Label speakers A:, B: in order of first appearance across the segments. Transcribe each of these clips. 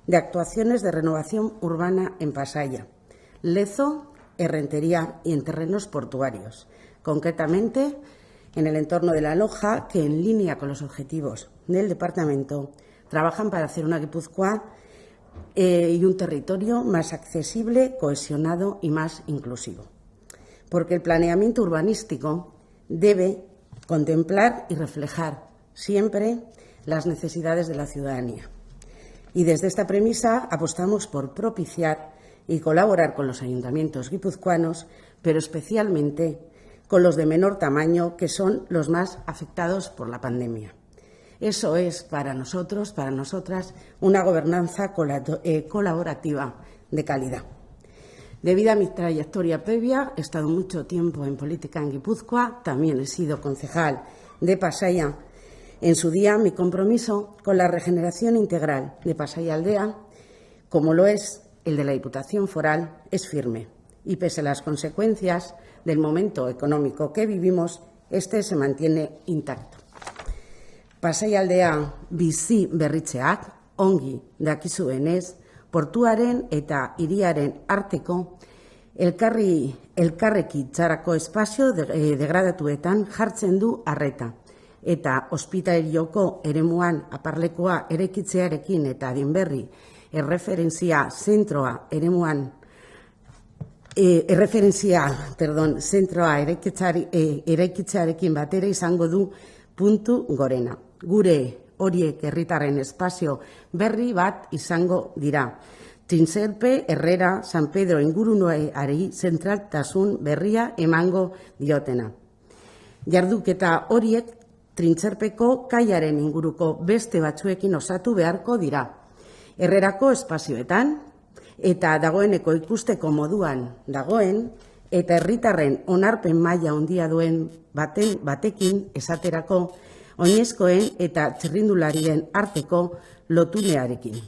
A: de actuaciones de renovación urbana en Pasaia, Lezo, Errentería y en terrenos portuarios, concretamente en el entorno de La Loja, que en línea con los objetivos del departamento trabajan para hacer una Guipúzcoa y un territorio más accesible, cohesionado y más inclusivo. Porque el planeamiento urbanístico debe contemplar y reflejar siempre las necesidades de la ciudadanía. Y desde esta premisa apostamos por propiciar y colaborar con los ayuntamientos guipuzcoanos, pero especialmente con los de menor tamaño, que son los más afectados por la pandemia. Eso es para nosotros, para nosotras, una gobernanza colaborativa de calidad. Debido a mi trayectoria previa, he estado mucho tiempo en política en Guipúzcoa, también he sido concejal de Pasaia. En su día, mi compromiso con la regeneración integral de Pasaia Aldea, como lo es el de la Diputación Foral, es firme. Y pese a las consecuencias del momento económico que vivimos, este se mantiene intacto. Pasaia Aldea bizi berritzeak, ongi dakizuenez, portuaren eta hiriaren arteko elkarrekitzarako espazio degradatuetan jartzen du arreta. Eta ospitalioko eremuan aparlekoa eraikitzearekin eta adinberri zentroa eraikitzearekin batera izango du puntu gorena. Gure horiek herritarren espazio berri bat izango dira. Trintxerpe, Herrera, San Pedro inguruneari zentraltasun berria emango diotena. Jarduketa horiek Trintxerpeko kaiaren inguruko beste batzuekin osatu beharko dira. Herrerako espazioetan eta dagoeneko ikusteko moduan dagoen eta herritarren onarpen maila handia duen batekin esaterako oinezkoen eta txirrindularien arteko lotunearekin.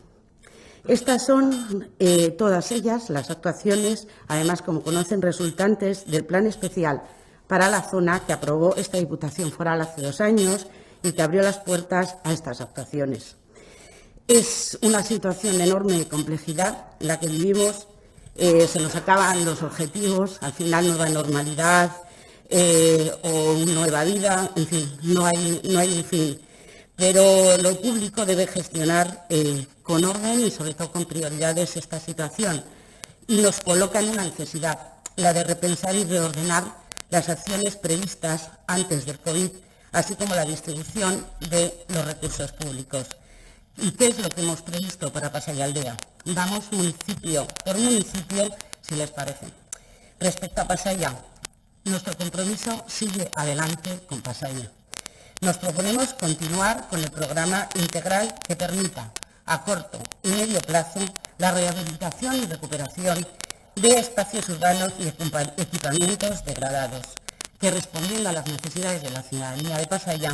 A: Estas son todas ellas las actuaciones, además, como conocen, resultantes del Plan Especial para la zona que aprobó esta Diputación Foral hace 2 años y que abrió las puertas a estas actuaciones. Es una situación de enorme complejidad en la que vivimos, se nos acaban los objetivos, al final nueva normalidad o nueva vida, en fin, no hay un fin. Pero lo público debe gestionar con orden y sobre todo con prioridades esta situación y nos coloca en una necesidad, la de repensar y reordenar las acciones previstas antes del COVID, así como la distribución de los recursos públicos. ¿Y qué es lo que hemos previsto para Pasaia Aldea? Vamos municipio por municipio, si les parece. Respecto a Pasaia, nuestro compromiso sigue adelante con Pasaia. Nos proponemos continuar con el programa integral que permita, a corto y medio plazo, la rehabilitación y recuperación de espacios urbanos y equipamientos degradados, que respondiendo a las necesidades de la ciudadanía de Pasaia,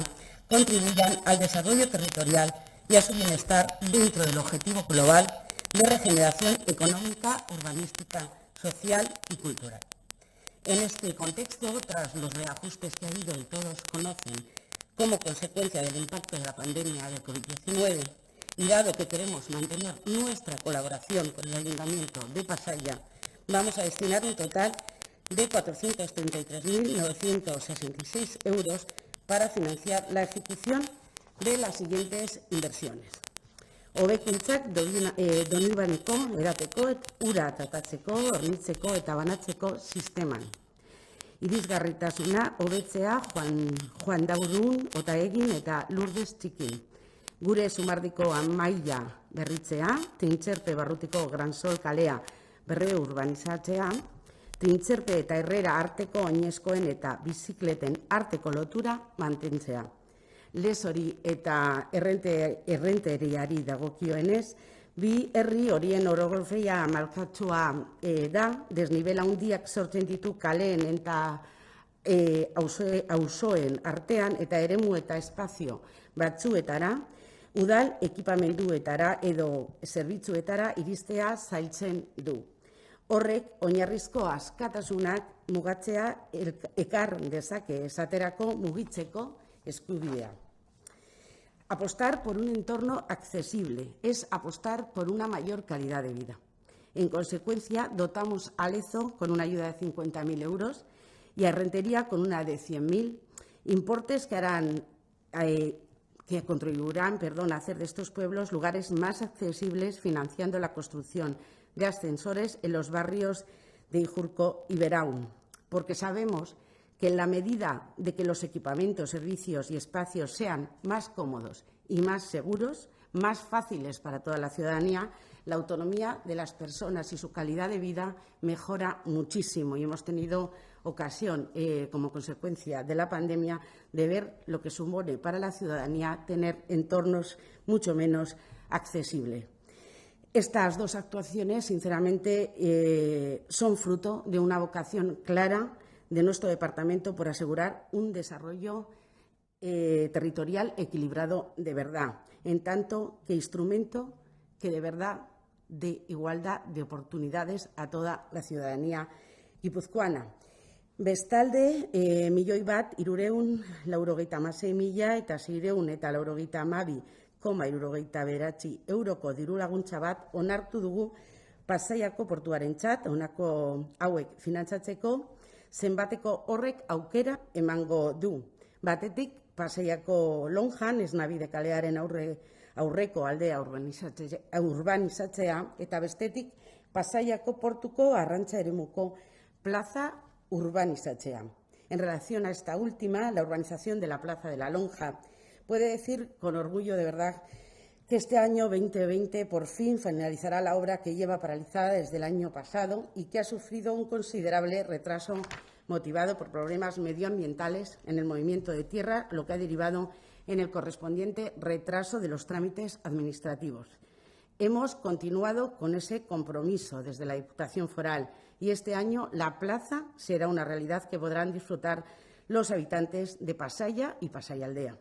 A: contribuyan al desarrollo territorial y a su bienestar dentro del objetivo global de regeneración económica, urbanística, social y cultural. En este contexto, tras los reajustes que ha habido y todos conocen como consecuencia del impacto de la pandemia del COVID-19, y dado que queremos mantener nuestra colaboración con el Ayuntamiento de Pasaia, vamos a destinar un total de 433.966 euros para financiar la ejecución de las siguientes inversiones. Hobekuntzak Donibaneko, erateko, ura tratatzeko, hornitzeko eta banatzeko sisteman. Irisgarritasuna hobetzea Juan Daurun, Otaegin eta Lourdes Txikin. Gure Zumardiko maila berritzea, Trintxerpe barrutiko Gran Sol kalea berreurbanizatzeaa, Trintxerpe eta Herrera arteko oinezkoen eta bizikleten arteko lotura mantentzea. Lezori eta errenteriari dagokioenez, bi herri horien orografia malkatsua da, desnibela handiak sortzen ditu kaleen eta auzoen artean eta eremu eta espazio batzuetara, udal ekipamenduetara edo zerbitzuetara iristea zailtzen du. Horrek oinarrizko askatasunak mugatzea ekar dezake esaterako mugitzeko eskubidea. Apostar por un entorno accesible es apostar por una mayor calidad de vida. En consecuencia, dotamos a Lezo con una ayuda de 50.000 euros y a Rentería con una de 100.000, importes que contribuirán a hacer de estos pueblos lugares más accesibles, financiando la construcción de ascensores en los barrios de Ijurco y Beraún, porque sabemos que en la medida de que los equipamientos, servicios y espacios sean más cómodos y más seguros, más fáciles para toda la ciudadanía, la autonomía de las personas y su calidad de vida mejora muchísimo. Y hemos tenido ocasión, como consecuencia de la pandemia, de ver lo que supone para la ciudadanía tener entornos mucho menos accesibles. Estas dos actuaciones, sinceramente, son fruto de una vocación clara de nuestro departamento por asegurar un desarrollo territorial equilibrado de verdad, en tanto que instrumento que de verdad de igualdad de oportunidades a toda la ciudadanía guipuzcoana. Bestalde, 1.396.000 eta 692,79 euroko diru-laguntza bat onartu dugu Pasaiako portuarentzat, honako hauek finantzatzeko, zenbateko horrek aukera emango du. Batetik, Pasaiako lonjan, Esnabide kalearen aurreko aldea urbanizatzea, eta bestetik, Pasaiako portuko arrantza eremuko plaza urbanizatzea. En relación a esta última, la urbanización de la Plaza de la Lonja, puede decir con orgullo de verdad que este año 2020 por fin finalizará la obra que lleva paralizada desde el año pasado y que ha sufrido un considerable retraso motivado por problemas medioambientales en el movimiento de tierra, lo que ha derivado en el correspondiente retraso de los trámites administrativos. Hemos continuado con ese compromiso desde la Diputación Foral y este año la plaza será una realidad que podrán disfrutar los habitantes de Pasaia y Pasaialdea.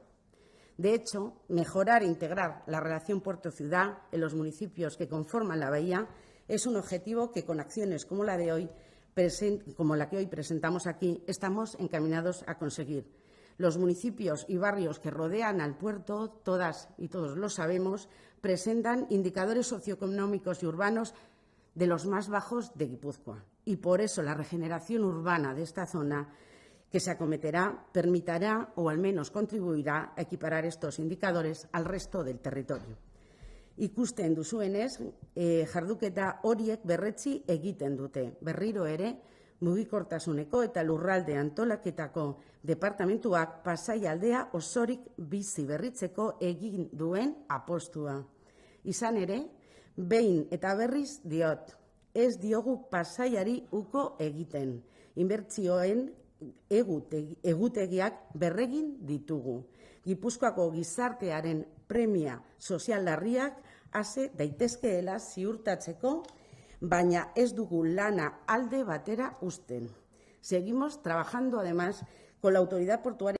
A: De hecho, mejorar e integrar la relación puerto-ciudad en los municipios que conforman la bahía es un objetivo que, con acciones como la que hoy presentamos aquí, estamos encaminados a conseguir. Los municipios y barrios que rodean al puerto, todas y todos lo sabemos, presentan indicadores socioeconómicos y urbanos de los más bajos de Guipúzcoa. Y por eso la regeneración urbana de esta zona que se acometerá permitirá o al menos contribuirá a equiparar estos indicadores al resto del territorio. Ikusten duzuenez, jarduketa horiek berretsi egiten dute. Berriro ere, mugikortasuneko eta lurralde antolaketako departamentuak Pasaialdea osorik bizi berritzeko egin duen apostua. Izan ere, behin eta berriz diot, ez diogu Pasaiari uko egiten. Inbertsioen egutegiak berregin ditugu. Gipuzkoako gizartearen premia sozial larriak hase daitezkeela ziurtatzeko, baina ez dugu lana alde batera uzten. Seguimos trabajando además con la autoridad portuaria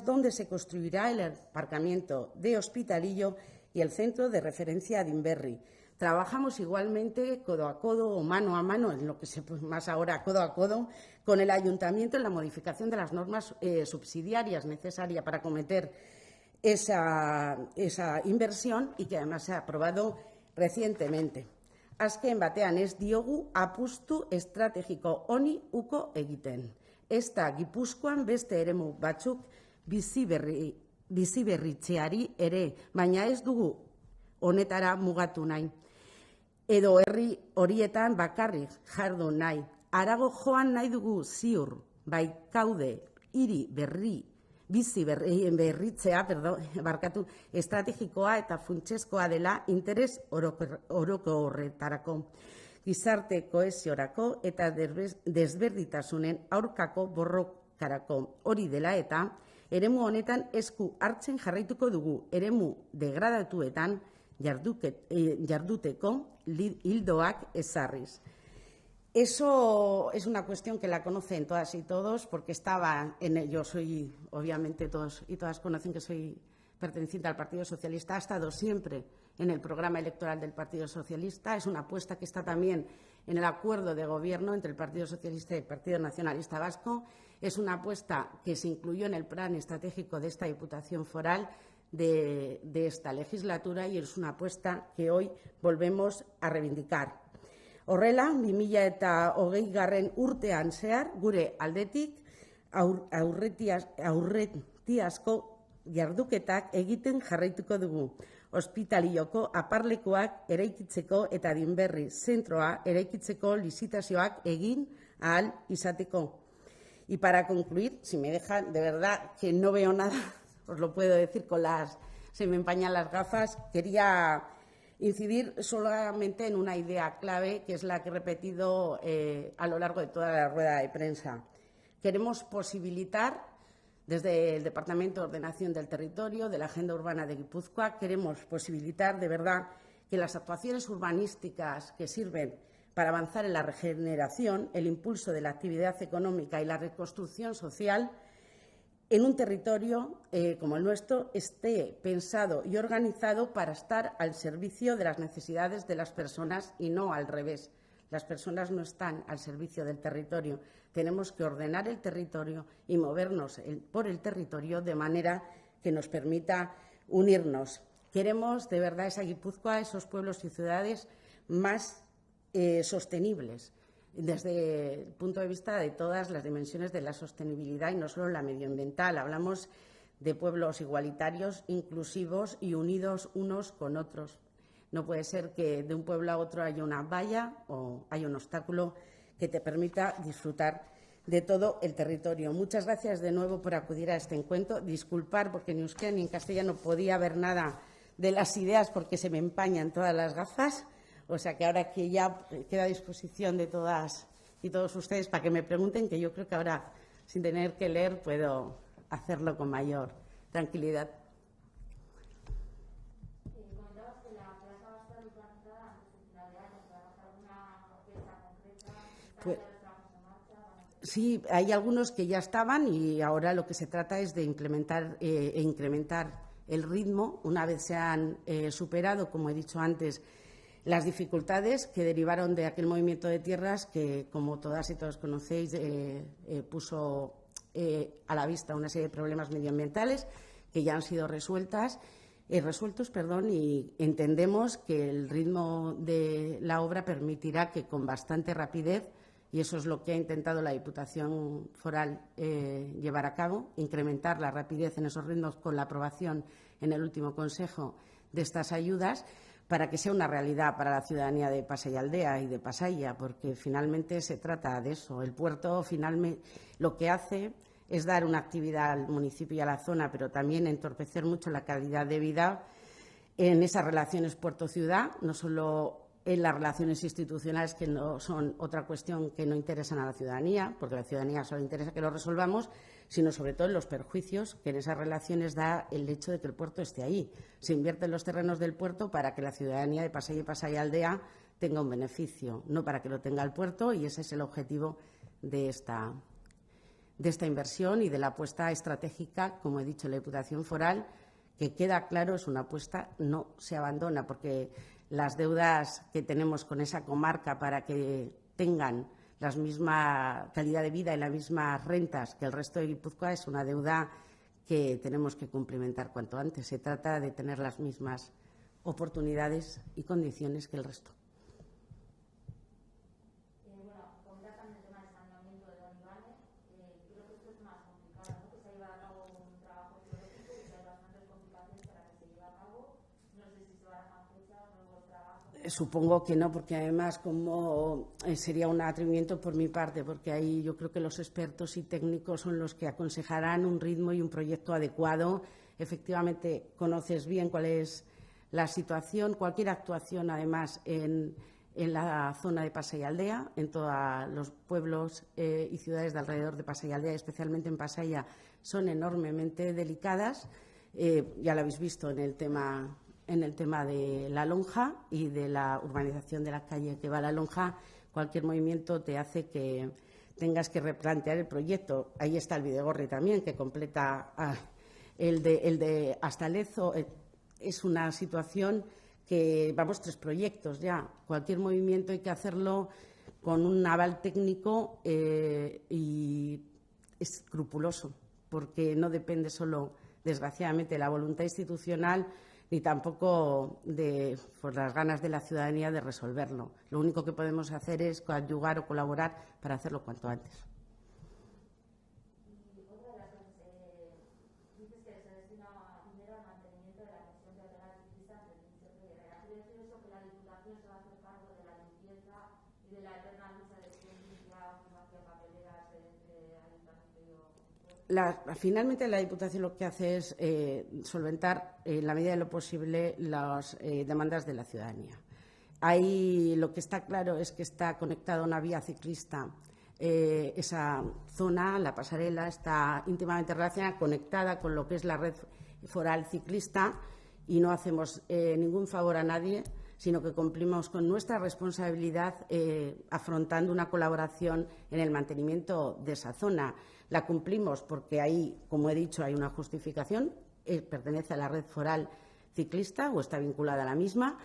A: donde se construirá el aparcamiento de Hospitalillo y el centro de referencia de Inverri. Trabajamos igualmente codo a codo o mano a mano, en lo que se puede más ahora codo a codo, con el Ayuntamiento en la modificación de las normas subsidiarias necesarias para acometer esa inversión y que además se ha aprobado recientemente. Azken batean ez diogu apustu estrategiko honi uko egiten. Ez da Gipuzkoan beste eremu batzuk biziberritzeari ere, baina ez dugu honetara mugatu nahi. Edo herri horietan bakarrik jardun nahi. Harago joan nahi dugu ziur, bai kaude hiri bizi berritzea, estrategikoa eta funtsezkoa dela interes orokorretarako, gizarte kohesiorako eta desberdintasunen aurkako borrokarako. Hori dela eta eremu honetan esku hartzen jarraituko dugu, eremu degradatuetan jarduteko ildoak ezarriz. Eso es una cuestión que la conocen todas y todos, porque yo soy, obviamente todos y todas conocen que soy perteneciente al Partido Socialista, ha estado siempre en el programa electoral del Partido Socialista, es una apuesta que está también en el acuerdo de gobierno entre el Partido Socialista y el Partido Nacionalista Vasco, es una apuesta que se incluyó en el plan estratégico de esta Diputación Foral de esta legislatura y es una apuesta que hoy volvemos a reivindicar. Horrela, 2020 urtean zehar, gure aldetik aurretiazko jarduketak egiten jarraituko dugu. Ospitalioko aparlekuak eraikitzeko eta Dinberri zentroa eraikitzeko lizitazioak egin ahal izateko. Y para concluir, si me dejan, de verdad que no veo nada, os lo puedo decir se me empañan las gafas, quería incidir solamente en una idea clave, que es la que he repetido a lo largo de toda la rueda de prensa. Queremos posibilitar, desde el Departamento de Ordenación del Territorio, de la Agenda Urbana de Guipúzcoa, queremos posibilitar de verdad que las actuaciones urbanísticas que sirven para avanzar en la regeneración, el impulso de la actividad económica y la reconstrucción social en un territorio como el nuestro esté pensado y organizado para estar al servicio de las necesidades de las personas y no al revés. Las personas no están al servicio del territorio. Tenemos que ordenar el territorio y movernos por el territorio de manera que nos permita unirnos. Queremos, de verdad, esa Guipúzcoa, esos pueblos y ciudades más sostenibles, desde el punto de vista de todas las dimensiones de la sostenibilidad y no solo la medioambiental. Hablamos de pueblos igualitarios, inclusivos y unidos unos con otros. No puede ser que de un pueblo a otro haya una valla o haya un obstáculo que te permita disfrutar de todo el territorio. Muchas gracias de nuevo por acudir a este encuentro. Disculpar porque ni en euskera ni en castellano podía ver nada de las ideas porque se me empañan todas las gafas. O sea que ahora que ya queda a disposición de todas y todos ustedes para que me pregunten, que yo creo que ahora, sin tener que leer, puedo hacerlo con mayor tranquilidad. Pues, sí, hay algunos que ya estaban y ahora lo que se trata es de implementar e incrementar el ritmo una vez se han superado, como he dicho antes, las dificultades que derivaron de aquel movimiento de tierras que, como todas y todos conocéis, puso a la vista una serie de problemas medioambientales que ya han sido resueltos, y entendemos que el ritmo de la obra permitirá que con bastante rapidez, y eso es lo que ha intentado la Diputación Foral llevar a cabo, incrementar la rapidez en esos ritmos con la aprobación en el último Consejo de estas ayudas, para que sea una realidad para la ciudadanía de Pasaialdea y de Pasaia, porque finalmente se trata de eso. El puerto finalmente lo que hace es dar una actividad al municipio y a la zona, pero también entorpecer mucho la calidad de vida en esas relaciones puerto-ciudad, no solo en las relaciones institucionales, que no son otra cuestión que no interesan a la ciudadanía, porque a la ciudadanía solo interesa que lo resolvamos, sino sobre todo en los perjuicios que en esas relaciones da el hecho de que el puerto esté ahí. Se invierte en los terrenos del puerto para que la ciudadanía de Pasaia y Pasaialdea tenga un beneficio, no para que lo tenga el puerto, y ese es el objetivo de esta inversión y de la apuesta estratégica, como he dicho, la Diputación Foral, que queda claro, es una apuesta, no se abandona, porque las deudas que tenemos con esa comarca para que tengan la misma calidad de vida y las mismas rentas que el resto de Guipúzcoa es una deuda que tenemos que cumplimentar cuanto antes. Se trata de tener las mismas oportunidades y condiciones que el resto. Supongo que no, porque además como sería un atrevimiento por mi parte, porque ahí yo creo que los expertos y técnicos son los que aconsejarán un ritmo y un proyecto adecuado. Efectivamente, conoces bien cuál es la situación. Cualquier actuación, además, en la zona de Pasaialdea, en todos los pueblos y ciudades de alrededor de Pasaialdea, especialmente en Pasaia, son enormemente delicadas. Ya lo habéis visto en el tema de la lonja y de la urbanización de la calle que va a la lonja. Cualquier movimiento te hace que tengas que replantear el proyecto. Ahí está el Bidegorri también, que completa el de hasta Lezo. Es una situación que, vamos, 3 proyectos ya. Cualquier movimiento hay que hacerlo con un aval técnico y escrupuloso, porque no depende solo desgraciadamente, la voluntad institucional ni tampoco por las ganas de la ciudadanía de resolverlo. Lo único que podemos hacer es coadyuvar o colaborar para hacerlo cuanto antes.
B: Y otra de las cosas, dices que se destina dinero al mantenimiento de la conexión peatonal ciclista entre Trincherpe y Herrera. ¿Quiere decir eso que la Diputación se va a hacer cargo de la limpieza y de la eterna lucha de quién limpia hacia papeleras entre ayuntamiento y
A: Finalmente, la Diputación lo que hace es solventar, en la medida de lo posible, las demandas de la ciudadanía. Ahí lo que está claro es que está conectada a una vía ciclista. Esa zona, la pasarela, está íntimamente relacionada, conectada con lo que es la red foral ciclista, y no hacemos ningún favor a nadie, sino que cumplimos con nuestra responsabilidad afrontando una colaboración en el mantenimiento de esa zona. La cumplimos porque ahí, como he dicho, hay una justificación, pertenece a la red foral ciclista o está vinculada a la misma,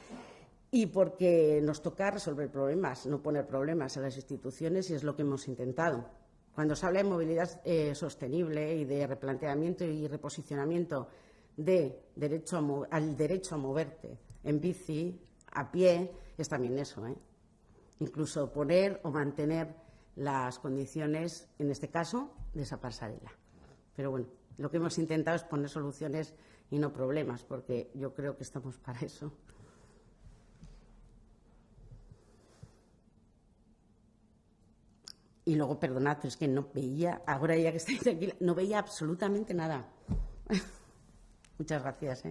A: y porque nos toca resolver problemas, no poner problemas a las instituciones, y es lo que hemos intentado. Cuando se habla de movilidad sostenible y de replanteamiento y reposicionamiento de al derecho a moverte en bici, a pie, es también eso, incluso poner o mantener las condiciones, en este caso, de esa pasarela. Pero bueno, lo que hemos intentado es poner soluciones y no problemas, porque yo creo que estamos para eso. Y luego, perdonad, pero es que no veía, ahora ya que estoy tranquila, no veía absolutamente nada. Muchas gracias.